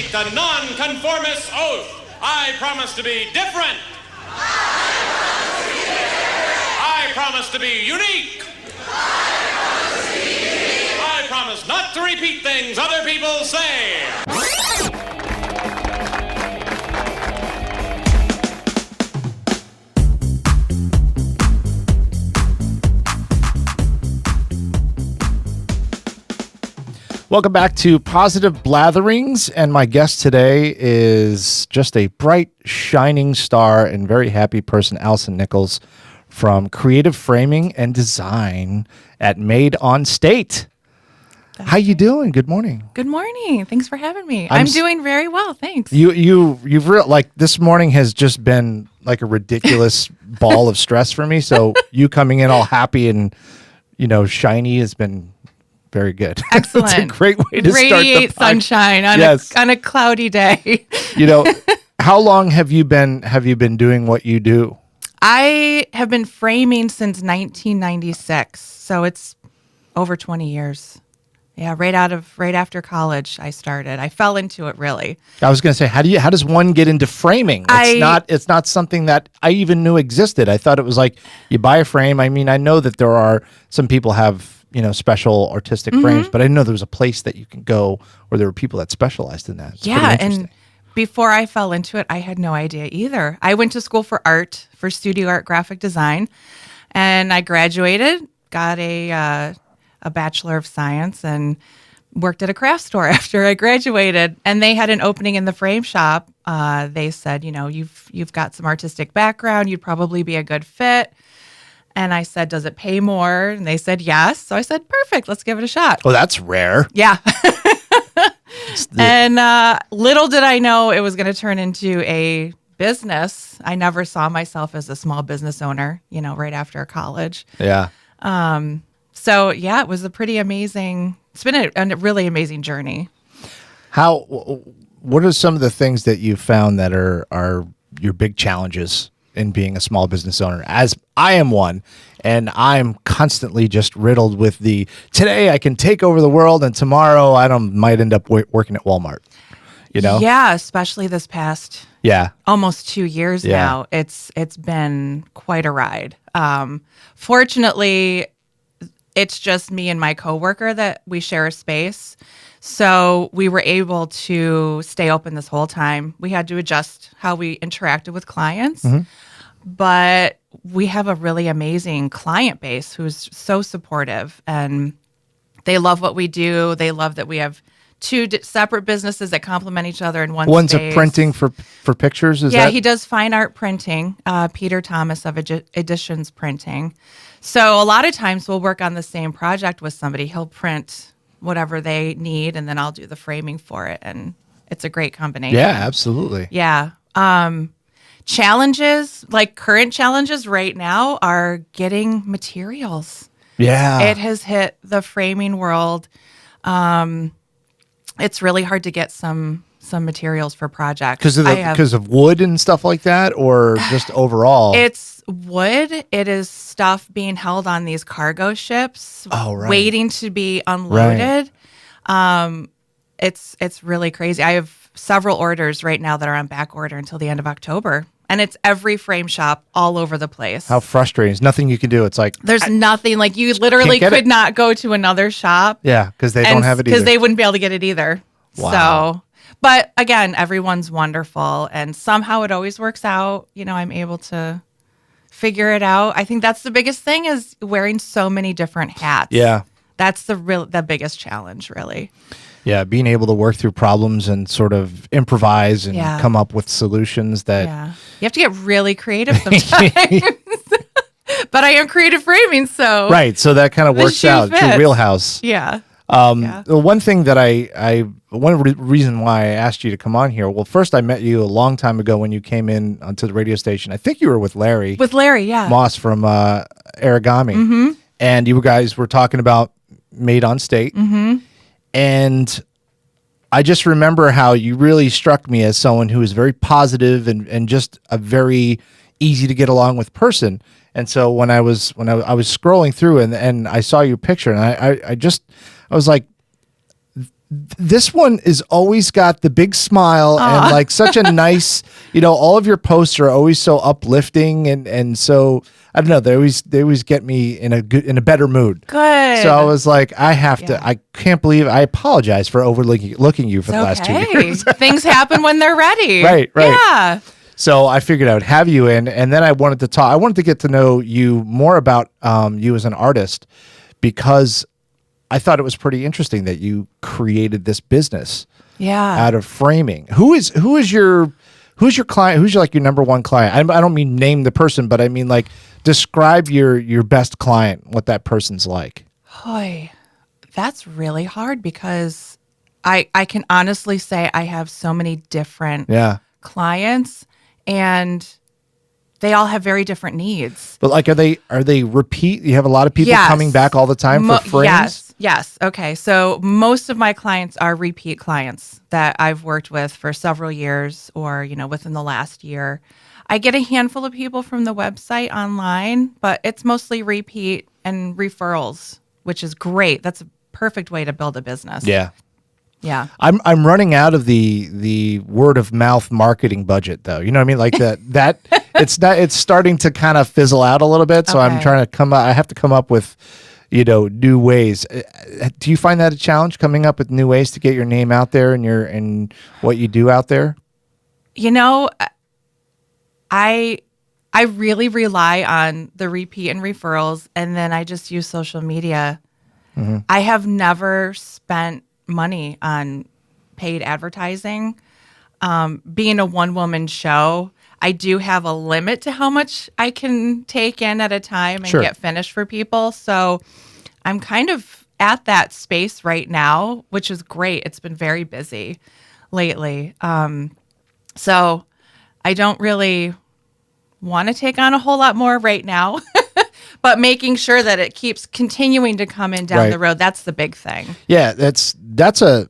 take the nonconformist oath. I promise to be different. I promise to be unique. I promise not to repeat things other people say. Welcome back to Positive Blatherings, and my guest today is just a bright, shining star and very happy person, Allison Nichols, from Creative Framing and Design at Made on State. How you doing? Good morning. Good morning. Thanks for having me. I'm doing very well, thanks. You've like this morning has just been like a ridiculous ball of stress for me. So you coming in all happy and shiny has been very good. Excellent. It's a great way to radiate start the sunshine on a cloudy day. How long have you been doing what you do? I have been framing since 1996, so it's over 20 years. Yeah, right after college I started. I fell into it really. I was going to say, how does one get into framing? It's not something that I even knew existed. I thought it was like you buy a frame. I mean, I know that there are some people have special artistic frames, but I didn't know there was a place that you can go where there were people that specialized in that. It's yeah, and before I fell into it, I had no idea either. I went to school for studio art graphic design, and I graduated, got a Bachelor of Science, and worked at a craft store after I graduated. And they had an opening in the frame shop. They said, you've got some artistic background, you'd probably be a good fit. And I said, does it pay more? And they said, yes. So I said, perfect, let's give it a shot. Oh, that's rare. Yeah. And little did I know it was going to turn into a business. I never saw myself as a small business owner, right after college. Yeah. So, yeah, it was it's been a really amazing journey. What are some of the things that you found that are your big challenges in being a small business owner, as I am one, and I'm constantly just riddled with today I can take over the world and tomorrow I might end up working at Walmart, Yeah, especially this past almost 2 years now. It's been quite a ride. Fortunately, it's just me and my coworker that we share a space. So we were able to stay open this whole time. We had to adjust how we interacted with clients, but we have a really amazing client base who's so supportive, and they love what we do. They love that we have two separate businesses that complement each other in one One's space. A printing for pictures, he does fine art printing, Peter Thomas of Editions Printing. So a lot of times we'll work on the same project with somebody. He'll print whatever they need, and then I'll do the framing for it, and it's a great combination. Yeah, absolutely. Yeah. Challenges, like current challenges right now, are getting materials. Yeah. It has hit the framing world. It's really hard to get some materials for projects. Because of wood and stuff like that, or just overall? It's wood. It is stuff being held on these cargo ships, waiting to be unloaded. Right. It's really crazy. I have several orders right now that are on back order until the end of October. And it's every frame shop all over the place. How frustrating. There's nothing you can do. It's like... There's nothing. Like, you literally could not go to another shop. Yeah, because they don't have it either. Because they wouldn't be able to get it either. Wow. So, but again, everyone's wonderful. And somehow it always works out. I'm able to figure it out. I think that's the biggest thing, is wearing so many different hats. Yeah. That's the biggest challenge, really. Yeah, being able to work through problems and sort of improvise and come up with solutions that... Yeah. You have to get really creative sometimes. But I am creative framing, so... Right, so that kind of works out. It's your wheelhouse. Yeah. The one thing that one reason why I asked you to come on here, well, first I met you a long time ago when you came in onto the radio station. I think you were with Larry. With Larry, yeah. Moss from Aragami. Mm-hmm. And you guys were talking about Made on State. Mm-hmm. And I just remember how you really struck me as someone who is very positive and just a very easy to get along with person. And so when I was scrolling through and I saw your picture, and I was like, this one is always got the big smile and like such a nice, all of your posts are always so uplifting and so I don't know, they always get me in a better mood. Good. So I was like, I can't believe I apologize for overlooking you for the last 2 years. Things happen when they're ready. Right. Yeah. So I figured I would have you in, and then I wanted to get to know you more about you as an artist, because I thought it was pretty interesting that you created this business out of framing. Who's your client? Who's your number one client? I don't mean name the person, but I mean like describe your best client, what that person's like. Boy, that's really hard because I can honestly say I have so many different clients, and they all have very different needs. But like, are they repeat? You have a lot of people coming back all the time for frames? Yes. Okay. So most of my clients are repeat clients that I've worked with for several years or, within the last year. I get a handful of people from the website online, but it's mostly repeat and referrals, which is great. That's a perfect way to build a business. Yeah. Yeah. I'm running out of the word of mouth marketing budget though. You know what I mean? Like that it's starting to kind of fizzle out a little bit. So I'm trying to I have to come up with, new ways. Do you find that a challenge, coming up with new ways to get your name out there and what you do out there? I really rely on the repeat and referrals, and then I just use social media. Mm-hmm. I have never spent money on paid advertising. Being a one-woman show, I do have a limit to how much I can take in at a time and get finished for people. So I'm kind of at that space right now, which is great. It's been very busy lately. So I don't really want to take on a whole lot more right now, but making sure that it keeps continuing to come in down the road, that's the big thing. Yeah, that's a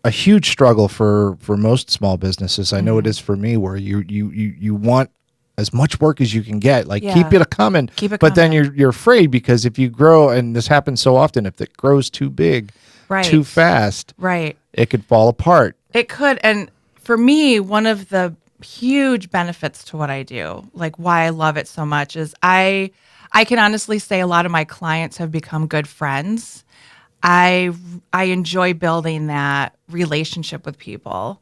huge struggle for most small businesses. I know it is for me, where you want as much work as you can get, like keep it coming. But then you're afraid, because if you grow, and this happens so often, if it grows too big, too fast, it could fall apart. It could. And for me, one of the huge benefits to what I do, like why I love it so much, is I can honestly say a lot of my clients have become good friends. I enjoy building that relationship with people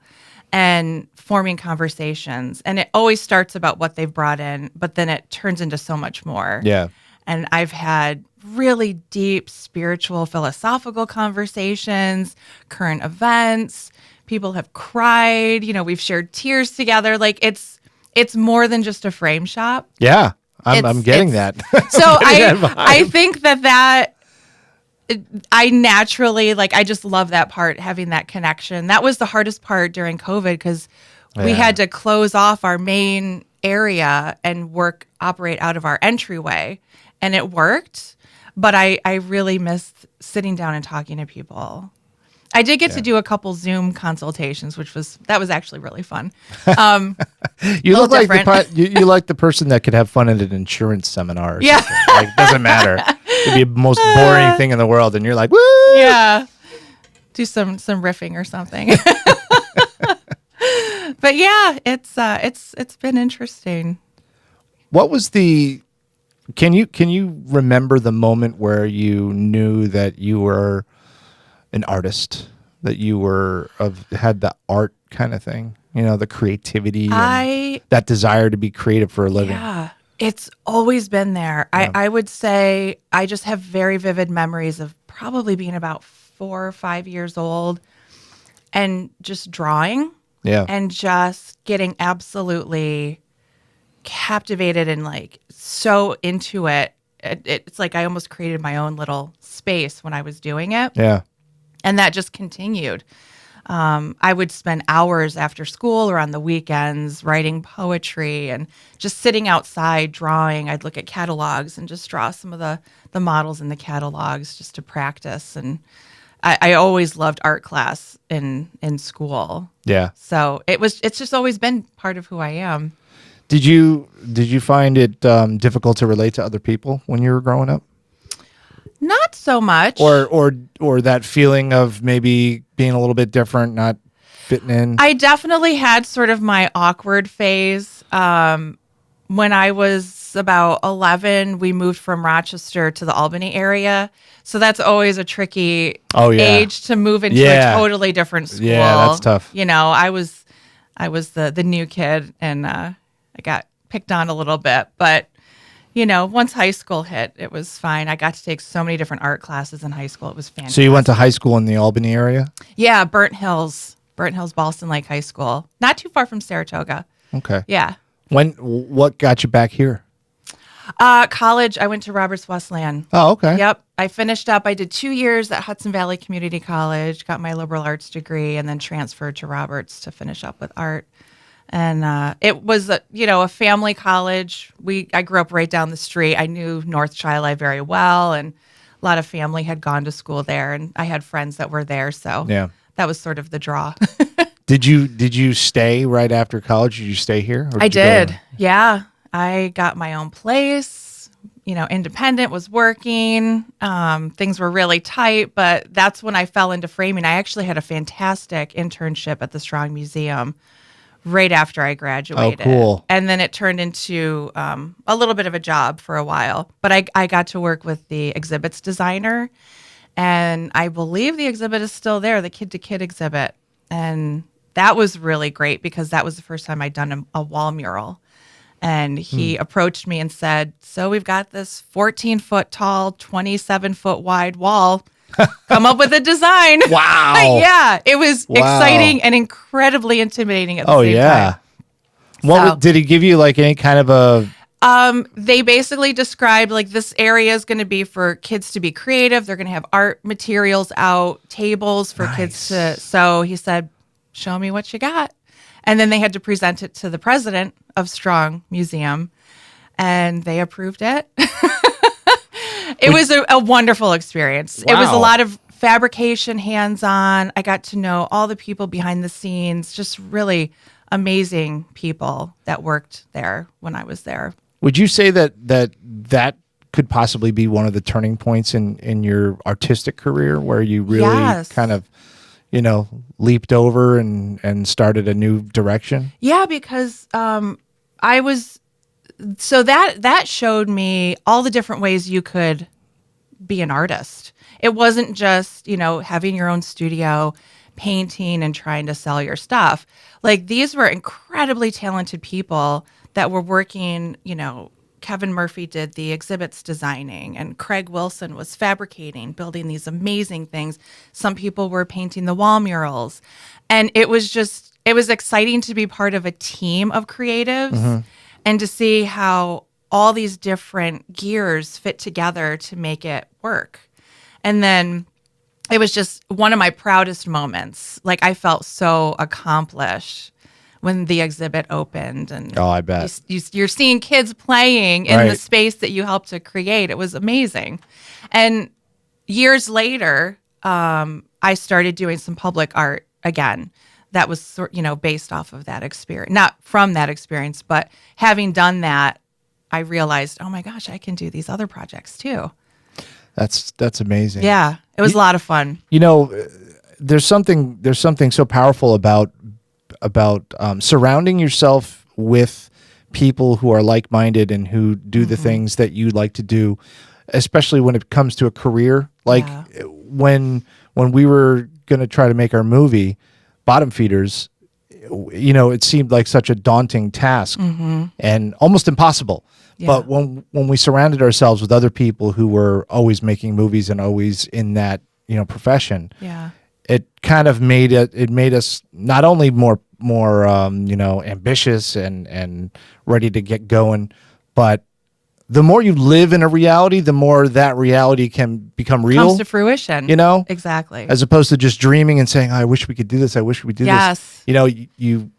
and forming conversations. And it always starts about what they've brought in, but then it turns into so much more. Yeah. And I've had really deep spiritual, philosophical conversations, current events. People have cried. We've shared tears together. Like it's more than just a frame shop. Yeah, I'm getting that. So I think that I naturally, I just love that part, having that connection. That was the hardest part during COVID, because we had to close off our main area and operate out of our entryway, and it worked. But I really missed sitting down and talking to people. I did get to do a couple Zoom consultations, that was actually really fun. You look like you like the person that could have fun at an insurance seminar. Or something. Like, doesn't matter. It'd be the most boring thing in the world, and you're like, woo! Yeah, do some riffing or something. But yeah, it's been interesting. What was Can you remember the moment where you knew that you were an artist, that you had the art kind of thing, the creativity, and that desire to be creative for a living? Yeah, it's always been there. Yeah. I would say I just have very vivid memories of probably being about 4 or 5 years old and just drawing and just getting absolutely captivated and so into it. It's like I almost created my own little space when I was doing it. Yeah. And that just continued. I would spend hours after school or on the weekends writing poetry and just sitting outside drawing. I'd look at catalogs and just draw some of the models in the catalogs just to practice. And I always loved art class in school. Yeah. So it's just always been part of who I am. Did you find it difficult to relate to other people when you were growing up? Not so much. Or that feeling of maybe being a little bit different, not fitting in? I definitely had sort of my awkward phase. When I was about 11, we moved from Rochester to the Albany area. So that's always a tricky age to move into a totally different school. Yeah, that's tough. You know, I was the new kid, and I got picked on a little bit. But, you know, once high school hit, it was fine. I got to take so many different art classes in high school. It was fantastic. So you went to high school in the Albany area? Yeah, Burnt Hills, Ballston Lake High School. Not too far from Saratoga. Okay. Yeah. What got you back here? College, I went to Roberts Wesleyan. Oh, okay. Yep. I finished up. I did 2 years at Hudson Valley Community College, got my liberal arts degree, and then transferred to Roberts to finish up with art. And it was, a family college. I grew up right down the street. I knew North Chi very well, and a lot of family had gone to school there, and I had friends that were there. So that was sort of the draw. Did you stay right after college? Did you stay here? I did. Yeah. I got my own place, independent, was working. Things were really tight, but that's when I fell into framing. I actually had a fantastic internship at the Strong Museum right after I graduated. Oh, cool. And then it turned into a little bit of a job for a while. But I got to work with the exhibits designer, and I believe the exhibit is still there, the Kid to Kid exhibit. And that was really great because that was the first time I'd done a wall mural. And he approached me and said, so we've got this 14-foot tall, 27-foot wide wall. Come up with a design. Wow. Yeah. It was exciting and incredibly intimidating at the same time. What did he give you, like, any kind of a... They basically described, like, this area is going to be for kids to be creative. They're going to have art materials out, tables for kids to... So he said, show me what you got. And then they had to present it to the president of Strong Museum, and they approved it. It was a wonderful experience. Wow. It was a lot of fabrication, hands-on. I got to know all the people behind the scenes, just really amazing people that worked there when I was there. Would you say that could possibly be one of the turning points in your artistic career, where you really kind of, leaped over and started a new direction? Yeah, because so that showed me all the different ways you could be an artist. It wasn't just, having your own studio, painting and trying to sell your stuff. Like, these were incredibly talented people that were working, Kevin Murphy did the exhibits designing, and Craig Wilson was fabricating, building these amazing things. Some people were painting the wall murals. And it was exciting to be part of a team of creatives and to see how all these different gears fit together to make it work. And then it was just one of my proudest moments. Like, I felt so accomplished when the exhibit opened. And I bet. You're seeing kids playing in the space that you helped to create. It was amazing. And years later, I started doing some public art again. That was based off of that experience, not from that experience, but having done that, I realized, oh my gosh, I can do these other projects too. That's amazing. Yeah, it was a lot of fun. There's something so powerful about surrounding yourself with people who are like-minded and who do the things that you like to do, especially when it comes to a career. Like when we were going to try to make our movie, Bottom Feeders, it seemed like such a daunting task and almost impossible. Yeah. But when we surrounded ourselves with other people who were always making movies and always in that, profession, it kind of made us not only more ambitious and ready to get going, but the more you live in a reality, the more that reality can become real. Comes to fruition. Exactly. As opposed to just dreaming and saying, oh, I wish we could do this. I wish we could do this. You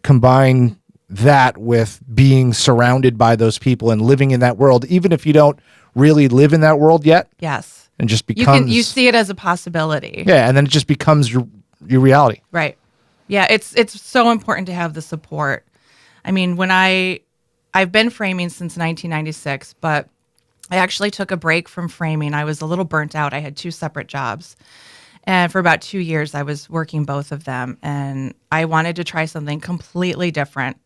combine that with being surrounded by those people and living in that world, even if you don't really live in that world yet. Yes. And just becomes... You see it as a possibility. Yeah, and then it just becomes your reality. Right. Yeah, it's so important to have the support. I mean, when I've been framing since 1996, but I actually took a break from framing. I was a little burnt out. I had 2 separate jobs. And for about 2 years, I was working both of them. And I wanted to try something completely different.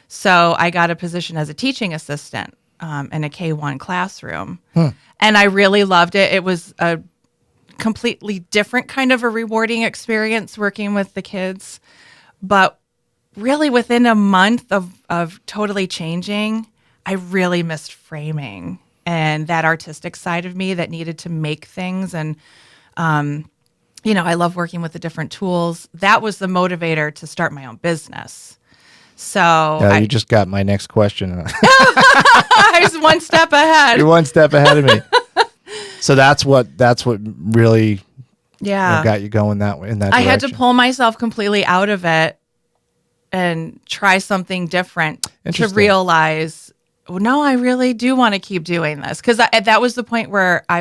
So I got a position as a teaching assistant in a K-1 classroom. And I really loved it. It was a completely different kind of a rewarding experience working with the kids. But really within a month of totally changing, I really missed framing and that artistic side of me that needed to make things. And, I love working with the different tools. That was the motivator to start my own business. So you just got my next question. I was one step ahead. You're one step ahead of me. So that's what really got you going that way in that direction. I had to pull myself completely out of it and try something different to realize, well, no, I really do want to keep doing this. Because that was the point where I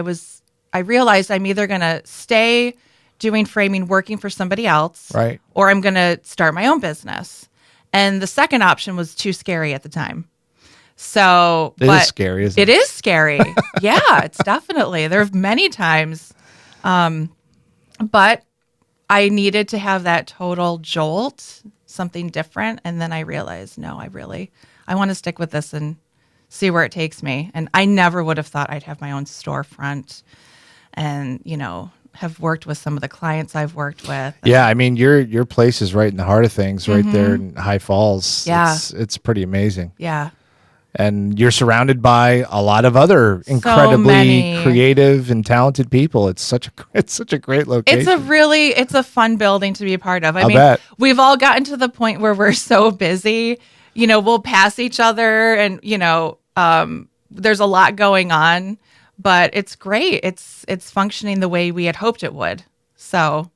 realized I'm either going to stay doing framing, working for somebody else, right, or I'm going to start my own business. And the second option was too scary at the time. So it is scary, isn't it? It is scary. Yeah, it's definitely. There are many times. But I needed to have that total jolt, something different. And then I realized, no, I want to stick with this and see where it takes me. And I never would have thought I'd have my own storefront and, have worked with some of the clients I've worked with. Yeah, I mean, your place is right in the heart of things, right there in High Falls. Yeah. It's pretty amazing. Yeah. And you're surrounded by a lot of other incredibly creative and talented people. It's such a great location. It's a fun building to be a part of. I mean, bet. We've all gotten to the point where we're so busy, we'll pass each other and, there's a lot going on, but it's great. It's functioning the way we had hoped it would. So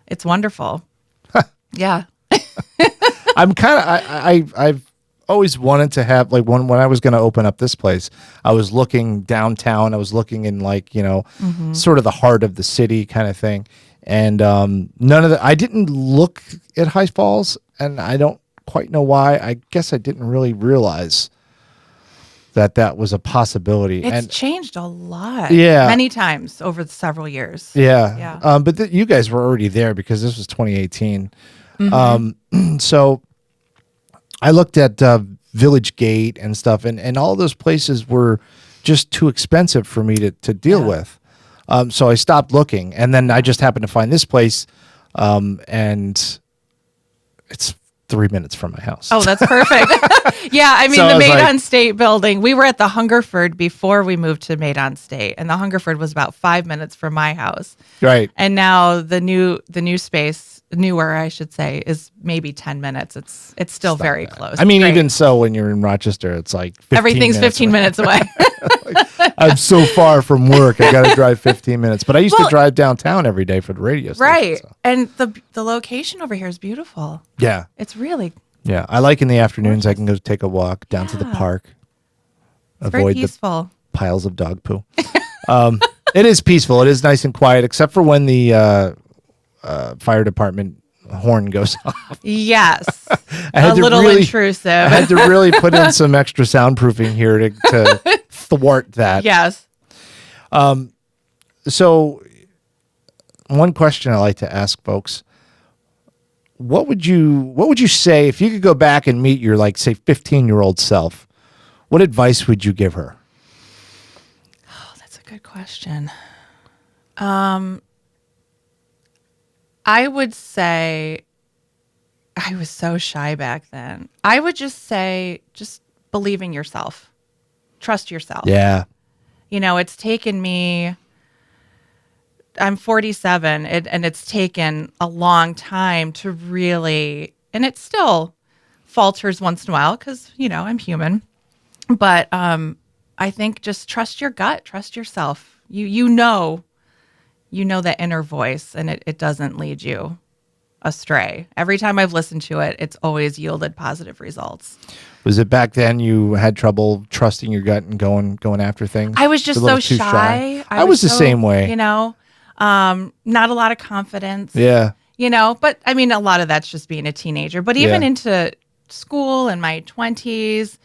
it's wonderful. Yeah. I've always wanted to have, like, when I was going to open up this place, I was looking downtown. I was looking in, like, sort of the heart of the city kind of thing. And I didn't look at High Falls, and I don't quite know why. I guess I didn't really realize that was a possibility. It's changed a lot. Yeah. Many times over several years. Yeah. Yeah. But you guys were already there because this was 2018. Mm-hmm. So I looked at Village Gate and stuff, and all those places were just too expensive for me to deal with. So I stopped looking, and then I just happened to find this place, and it's 3 minutes from my house. Oh, that's perfect. Yeah, I mean, So the I was Maidon State building, we were at the Hungerford before we moved to Maidon State, and the Hungerford was about 5 minutes from my house. Right. And now the new space, newer, I should say, is maybe 10 minutes. It's still very close. I mean, It's great. even so, when you're in Rochester, it's like 15 Everything's minutes 15 away. minutes away. I'm so far from work. I got to drive 15 minutes. But I used to drive downtown every day for the radio station. Right. So. And the location over here is beautiful. Yeah. It's really Yeah. I like in the afternoons, I can go take a walk down to the park. very peaceful. The piles of dog poo. It is peaceful. It is nice and quiet, except for when the fire department horn goes off. Yes. A little intrusive. I had to really put in some extra soundproofing here to thwart that. Yes. So one question I like to ask folks, what would you say if you could go back and meet your, like, say, 15-year-old self? What advice would you give her? Oh, that's a good question. I would say I was so shy back then. I would just say, just believe in yourself. Trust yourself. Yeah. It's taken me, I'm 47, and it's taken a long time to really, and it still falters once in a while because, I'm human. But I think just trust your gut, trust yourself. You know that inner voice, and it doesn't lead you astray. Every time I've listened to it, it's always yielded positive results. Was it back then you had trouble trusting your gut and going after things? I was just A little so too shy. I was the same way. Not a lot of confidence. Yeah. But I mean, a lot of that's just being a teenager. But even into school in my 20s,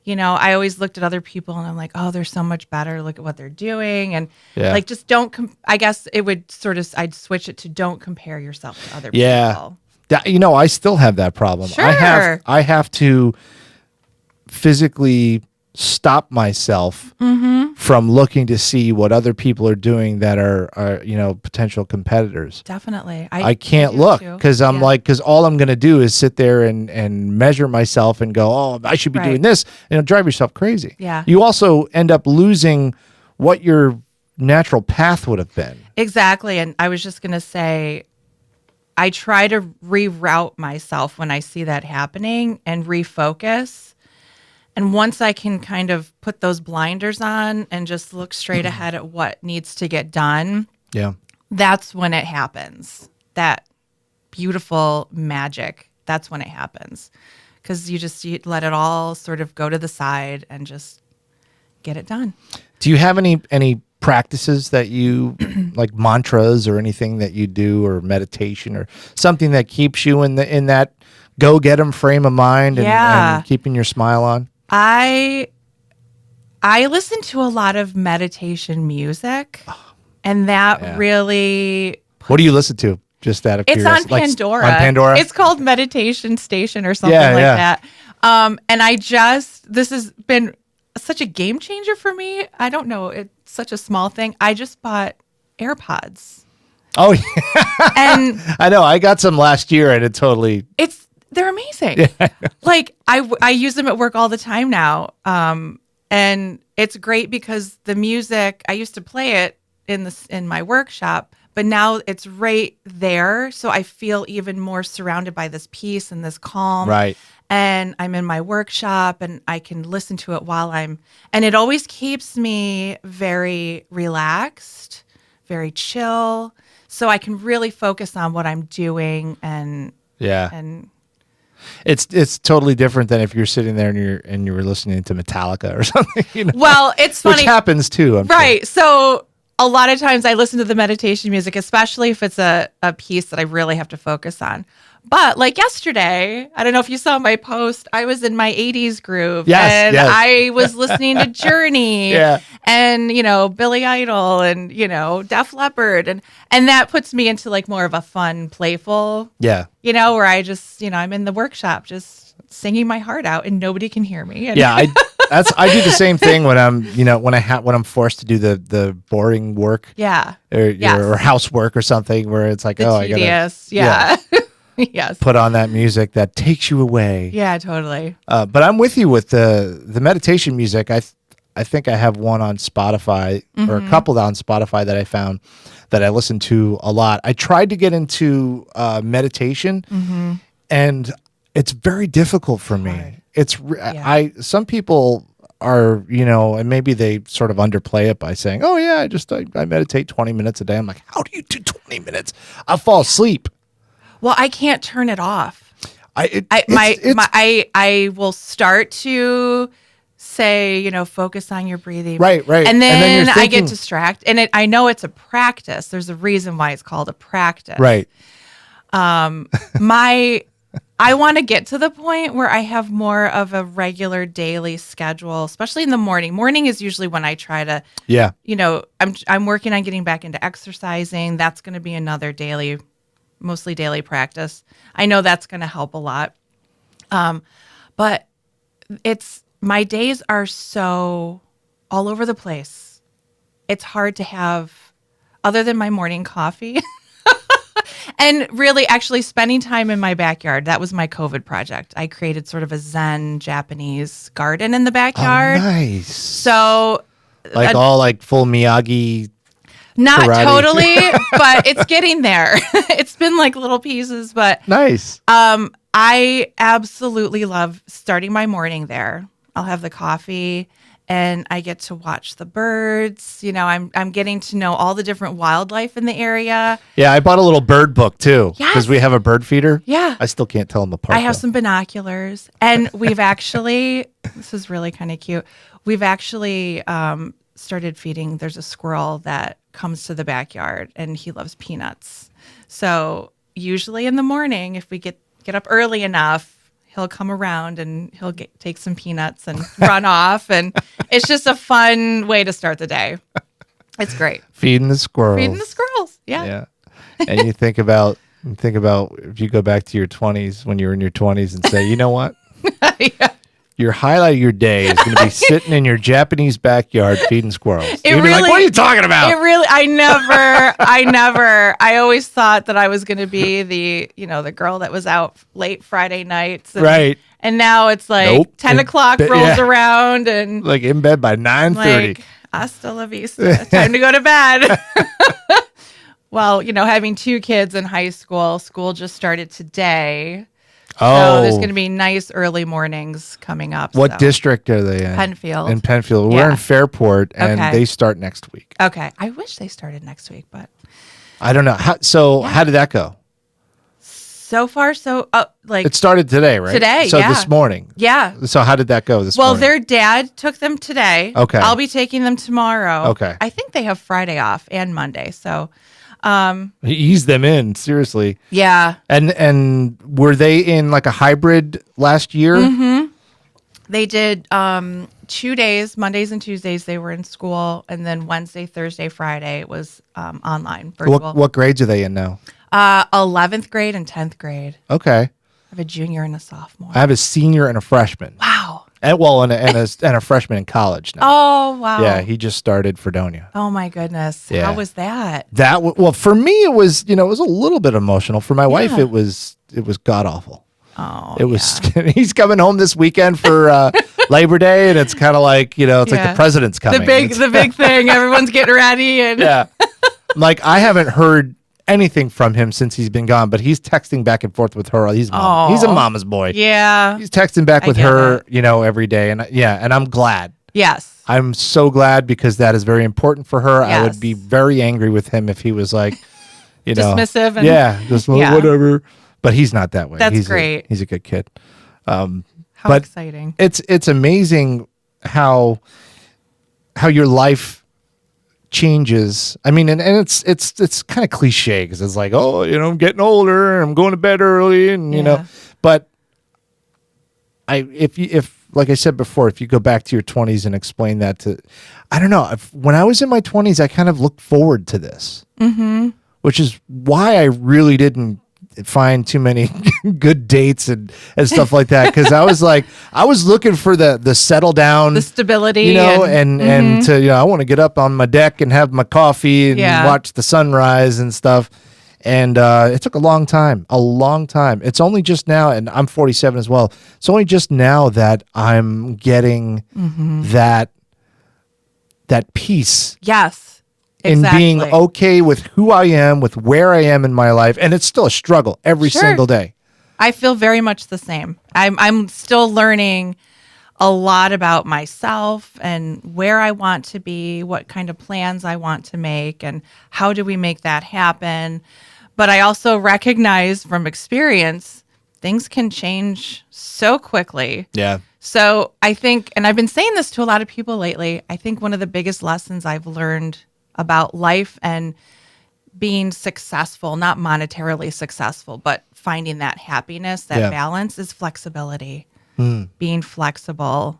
I always looked at other people and I'm like, oh, they're so much better. Look at what they're doing. And Yeah. like, just don't, I guess it would I'd switch it to don't compare yourself to other Yeah. people. I still have that problem. Sure. I have to physically stop myself from looking to see what other people are doing that are potential competitors. Definitely. I can't do look too. because because all I'm going to do is sit there and measure myself and go, oh, I should be Right. doing this, and it'll drive yourself crazy. Yeah. You also end up losing what your natural path would have been. Exactly. And I was just going to say, I try to reroute myself when I see that happening and refocus. And once I can kind of put those blinders on and just look straight ahead at what needs to get done, Yeah. that's when it happens. That beautiful magic, that's when it happens. Because you let it all sort of go to the side and just get it done. Do you have any practices that you like, mantras or anything that you do, or meditation or something that keeps you in that go get 'em frame of mind and keeping your smile on? I listen to a lot of meditation music, and that really. What do you listen to? Just out of It's curiosity. on Pandora. On Pandora? It's called Meditation Station or something like that. And this has been such a game changer for me. I don't know. It's such a small thing. I just bought AirPods. Oh, yeah. And I know. I got some last year and it totally. They're amazing. Like I use them at work all the time now. And it's great because the music, I used to play it in my workshop, but now it's right there. So I feel even more surrounded by this peace and this calm. Right. And I'm in my workshop and I can listen to it and it always keeps me very relaxed, very chill. So I can really focus on what I'm doing and it's totally different than if you're sitting there and you're listening to Metallica or something. Well, it's funny. Which happens too. I'm right. Sure. So a lot of times I listen to the meditation music, especially if it's a piece that I really have to focus on. But like yesterday, I don't know if you saw my post, I was in my 80s groove. Yes, yes. I was listening to Journey and, Billy Idol and, Def Leppard. And that puts me into like more of a fun, playful, where I just, I'm in the workshop just singing my heart out and nobody can hear me. And I do the same thing when I'm, when I'm forced to do the boring work. Yeah. Or housework or something where it's like, I gotta. Yes. Put on that music that takes you away. Yeah, totally. But I'm with you with the meditation music. I think I have one on Spotify or a couple on Spotify that I found that I listen to a lot. I tried to get into meditation and it's very difficult for me. It's some people are, and maybe they sort of underplay it by saying, oh yeah, I meditate 20 minutes a day. I'm like, how do you do 20 minutes? I'll fall asleep. Well, I can't turn it off. I will start to say, focus on your breathing. Right. And then I get distracted. And I know it's a practice. There's a reason why it's called a practice. Right. I want to get to the point where I have more of a regular daily schedule, especially in the morning. Morning is usually when I try to, I'm working on getting back into exercising. That's going to be another mostly daily practice. I know that's going to help a lot. But my days are so all over the place. It's hard to have, other than my morning coffee, and really actually spending time in my backyard. That was my COVID project. I created sort of a Zen Japanese garden in the backyard. Oh, nice. So all full Miyagi. Not karate. Totally, but it's getting there. It's been like little pieces, but nice. I absolutely love starting my morning there. I'll have the coffee and I get to watch the birds. I'm getting to know all the different wildlife in the area. Yeah, I bought a little bird book too because we have a bird feeder. Yeah. I still can't tell them apart. I have some binoculars and we've actually, this is really kind of cute. We've actually started feeding, there's a squirrel that comes to the backyard and he loves peanuts. So usually in the morning, if we get up early enough, he'll come around and he'll take some peanuts and run off. And it's just a fun way to start the day. It's great. Feeding the squirrels. Feeding the squirrels. Yeah. Yeah. And you think about if you go back to your 20s, when you were in your 20s, and say, you know what? Yeah. Your highlight of your day is going to be sitting in your Japanese backyard feeding squirrels. It You'd be like, really- what are you talking about? I always thought that I was going to be the girl that was out late Friday nights. And, Right. And now it's like Nope. 10 o'clock But, rolls yeah. around and Like in bed by 9:30. like, hasta la vista. Time to go to bed. Well, having 2 kids in high school just started today. So there's going to be nice early mornings coming up. What so. district are they in? Penfield. In Penfield. We're Yeah. in Fairport, and Okay. they start next week. Okay. I wish they started next week, but I don't know. How did that go? so far, It started today, right? Today, So yeah. this morning. yeah. So how did that go this Well, morning? their dad took them today. Okay. I'll be taking them tomorrow. Okay. I think they have Friday off and Monday. So, He eased them in, seriously. yeah. And were they in like a hybrid last year? Mm-hmm. They did 2 days, Mondays and Tuesdays, they were in school. And then Wednesday, Thursday, Friday, it was online, virtual. What grades are they in now? 11th grade and 10th grade. Okay. I have a junior and a sophomore. I have a senior and a freshman. Wow. And a freshman in college now. Oh, wow. Yeah, he just started Fredonia. Oh, my goodness. Yeah. How was that? Well, for me, it was it was a little bit emotional. For my wife, it was god awful. Oh, It was. He's coming home this weekend for Labor Day, and it's kind of like it's like Yeah. the president's coming. the big thing. Everyone's getting ready. And Yeah. Like I haven't heard anything from him since he's been gone, but he's texting back and forth with her. He's a mama's boy. Yeah. He's texting back I with get her, it. every day, and and I'm glad. Yes. I'm so glad because that is very important for her. I would Yes. be very angry with him if he was like, Dismissive and- just Yeah. whatever. But he's not that way. That's he's great. He's a good kid. How but exciting. It's amazing how your life changes. I mean, and it's kind of cliche because it's like, I'm getting older, I'm going to bed early, and Yeah. but if like I said before, if you go back to your 20s and explain that to, I don't know, when I was in my 20s, I kind of looked forward to this, which is why I really didn't find too many good dates and stuff like that. Cause I was looking for the settle down, The stability. and to, I want to get up on my deck and have my coffee and Yeah. watch the sunrise and stuff. And it took a long time. It's only just now, and I'm 47 as well. It's only just now that I'm getting that peace Yes. in Exactly. being okay with who I am, with where I am in my life. And it's still a struggle every Sure. single day. I feel very much the same. I'm still learning a lot about myself and where I want to be, what kind of plans I want to make, and how do we make that happen. But I also recognize from experience, things can change so quickly. Yeah. So I think, and I've been saying this to a lot of people lately, I think one of the biggest lessons I've learned about life and being successful, not monetarily successful, but finding that happiness, that Yeah. balance is flexibility. Being flexible.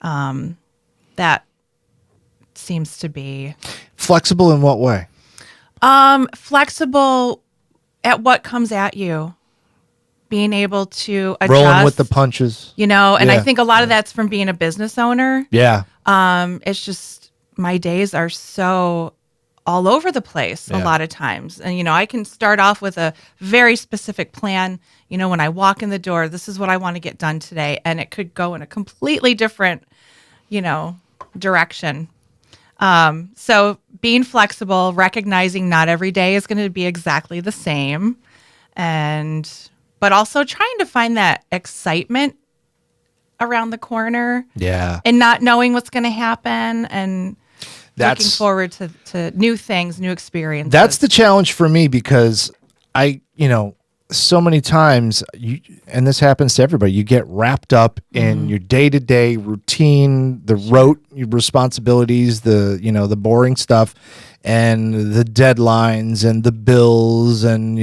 That seems to be Flexible in what way? flexible at what comes at you. Being able to adjust. Rolling with the punches. And I Yeah. think a lot of that's from being a business owner. Yeah. It's just my days are so all over the place a Yeah. lot of times. And, I can start off with a very specific plan. When I walk in the door, this is what I want to get done today. And it could go in a completely different, direction. So being flexible, recognizing not every day is going to be exactly the same. But also trying to find that excitement around the corner. Yeah. And not knowing what's going to happen and looking forward to new things, new experiences. That's the challenge for me because so many times and this happens to everybody, you get wrapped up in your day-to-day routine, the rote responsibilities, the boring stuff and the deadlines and the bills and,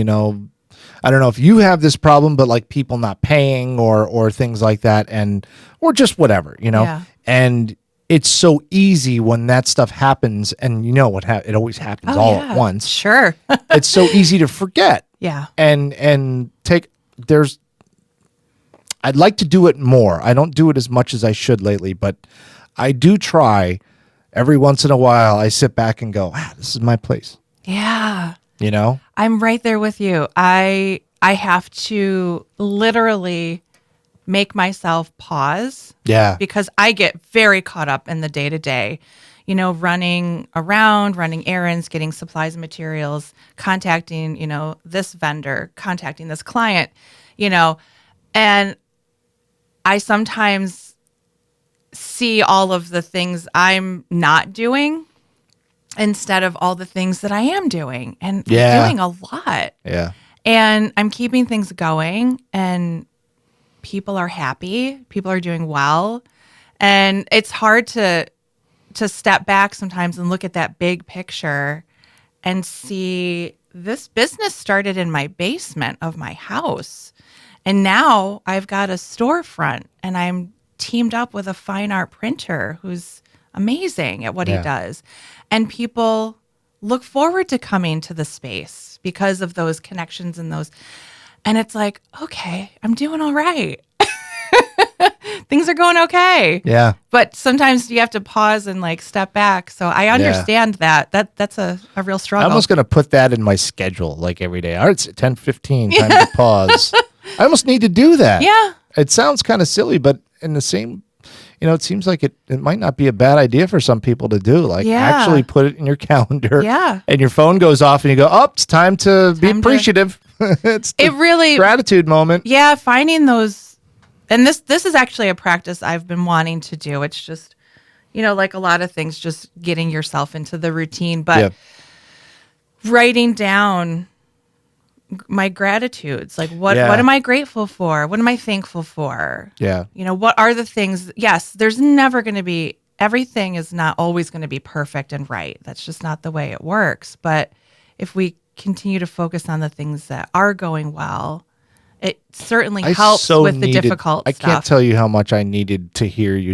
I don't know if you have this problem, but like people not paying or things like that, and or just whatever, Yeah. And it's so easy when that stuff happens, and it always happens all at once. Sure. It's so easy to forget. Yeah. And I'd like to do it more. I don't do it as much as I should lately, but I do try. Every once in a while, I sit back and go, this is my place. Yeah. I'm right there with you. I have to literally make myself pause. Yeah. Because I get very caught up in the day to day, running around, running errands, getting supplies and materials, contacting, this vendor, contacting this client, and I sometimes see all of the things I'm not doing instead of all the things that I am doing. And I'm doing a lot. Yeah. And I'm keeping things going, and people are happy. People are doing well. And it's hard to step back sometimes and look at that big picture and see this business started in my basement of my house. And now I've got a storefront, and I'm teamed up with a fine art printer who's amazing at what he does. And people look forward to coming to the space because of those connections and those. And it's like, okay, I'm doing all right. Things are going okay. Yeah. But sometimes you have to pause and like step back. So I understand that's a real struggle. I'm almost going to put that in my schedule, like every day. All right, it's 10:15, time to pause. I almost need to do that. Yeah. It sounds kind of silly, but in the same, it seems like it might not be a bad idea for some people to do. Like actually put it in your calendar. Yeah. And your phone goes off and you go, it's time to be appreciative. It's the gratitude moment. Yeah. Finding those, and this is actually a practice I've been wanting to do. It's just, like a lot of things, just getting yourself into the routine, but writing down my gratitudes, like what am I grateful for? What am I thankful for? Yeah. What are the things? Yes, there's never going to be, everything is not always going to be perfect and right. That's just not the way it works. But if we continue to focus on the things that are going well, it certainly helps with the difficult stuff. I can't tell you how much I needed to hear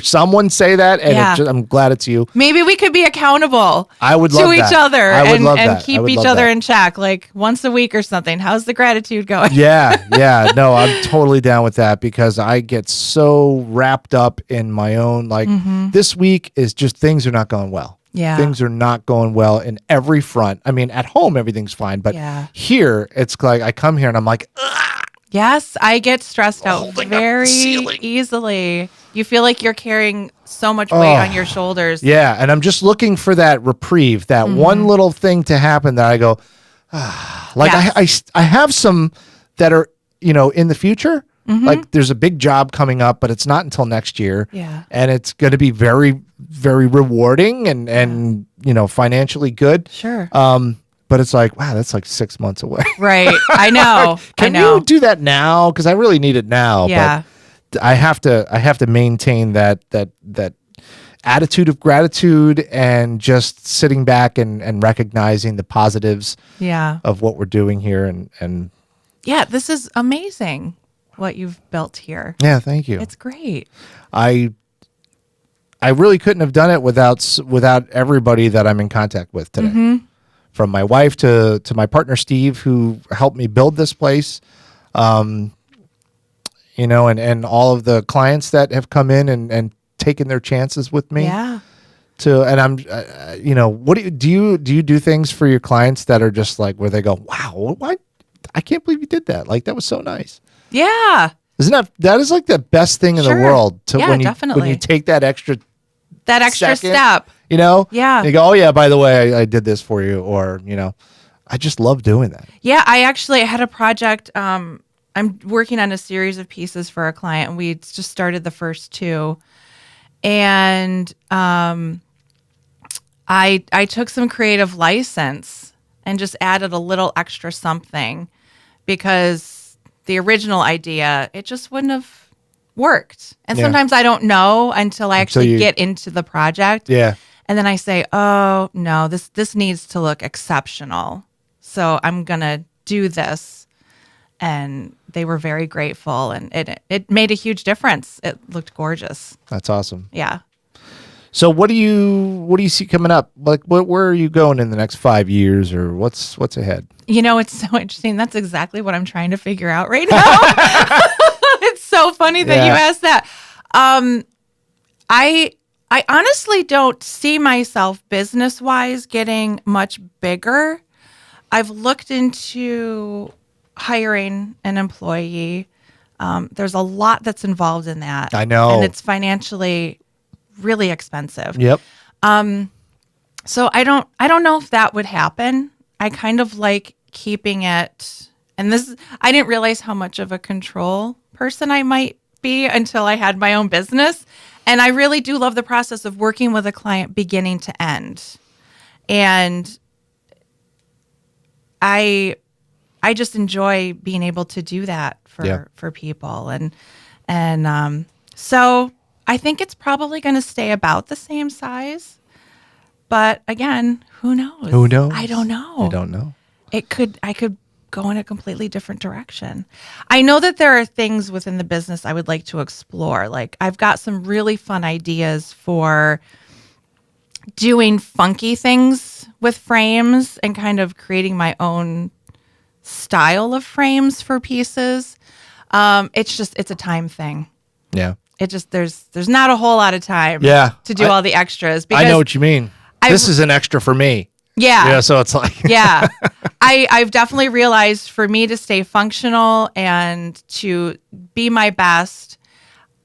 someone say that, and I'm glad it's you. Maybe we could be accountable I would love to each other and keep each other that. in check, like once a week or something. How's the gratitude going? Yeah. No, I'm totally down with that, because I get so wrapped up in my own, this week is just things are not going well. Yeah. Things are not going well in every front. I mean, at home, everything's fine. But here, it's like I come here and I'm like, ugh. Yes, I get stressed out very easily. You feel like you're carrying so much weight on your shoulders. Yeah. And I'm just looking for that reprieve, that one little thing to happen that I go, I have some that are, in the future. Like there's a big job coming up, but it's not until next year. Yeah. And it's going to be very, very rewarding and financially good. Sure. But it's like, wow, that's like 6 months away. Right. I know. Can you do that now? Because I really need it now. Yeah. But I have to maintain that attitude of gratitude and just sitting back and recognizing the positives of what we're doing here. And yeah, this is amazing what you've built here. Yeah, thank you. It's great. I really couldn't have done it without everybody that I'm in contact with today. From my wife to my partner, Steve, who helped me build this place, and all of the clients that have come in and taken their chances with me. Yeah. And I'm, what do you do things for your clients that are just like, where they go, wow, what? I can't believe you did that. Like, that was so nice. Yeah. Isn't that is like the best thing in the world when you take that extra second, step. Yeah. You go, oh yeah, by the way, I did this for you, or I just love doing that. Yeah, I actually had a project. I'm working on a series of pieces for a client, and we just started the first two, and I took some creative license and just added a little extra something, because the original idea, it just wouldn't have worked. And sometimes I don't know until I actually get into the project. Yeah. And then I say, oh, no, this needs to look exceptional. So I'm going to do this. and they were very grateful, and it made a huge difference. It looked gorgeous. That's awesome. Yeah. So what do you see coming up? Like, where are you going in the next 5 years, or what's ahead? It's so interesting. That's exactly what I'm trying to figure out right now. It's so funny that you asked that. I honestly don't see myself business-wise getting much bigger. I've looked into hiring an employee. There's a lot that's involved in that. I know. And it's financially really expensive. Yep. So I don't know if that would happen. I kind of like keeping it, and I didn't realize how much of a control person I might be until I had my own business. And I really do love the process of working with a client beginning to end. And I just enjoy being able to do that for people. And so I think it's probably going to stay about the same size. But again, who knows? Who knows? I don't know. I don't know. I could go in a completely different direction. I know that there are things within the business I would like to explore. Like, I've got some really fun ideas for doing funky things with frames and kind of creating my own style of frames for pieces. It's a time thing. Yeah. There's not a whole lot of time to do all the extras. Because I know what you mean. This is an extra for me. Yeah. Yeah. So it's like. Yeah. I've definitely realized for me to stay functional and to be my best,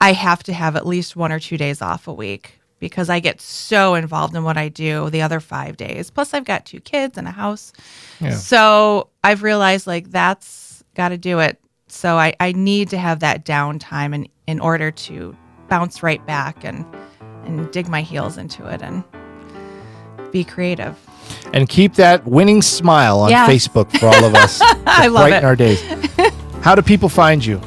I have to have at least 1 or 2 days off a week because I get so involved in what I do the other 5 days. Plus, I've got 2 kids and a house. Yeah. So I've realized that's got to do it. So I need to have that downtime in order to bounce right back and dig my heels into it and be creative. And keep that winning smile on Facebook for all of us. I love brighten it. our days. How do people find you?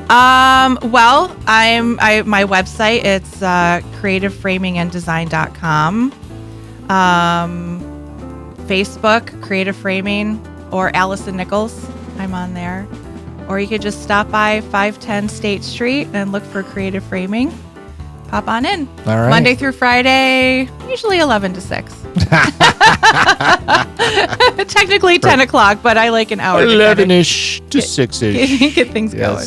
Well, my website, it's creativeframinganddesign.com. Facebook, Creative Framing, or Allison Nichols. I'm on there. Or you could just stop by 510 State Street and look for Creative Framing. Pop on in. All right. Monday through Friday, usually 11 to 6. Technically 10 o'clock, but I like an hour. 11-ish to 6-ish. Get things going.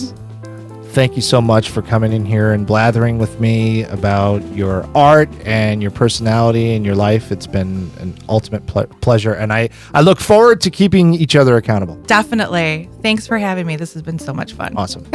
Thank you so much for coming in here and blathering with me about your art and your personality and your life. It's been an ultimate pleasure, and I look forward to keeping each other accountable. Definitely. Thanks for having me. This has been so much fun. Awesome.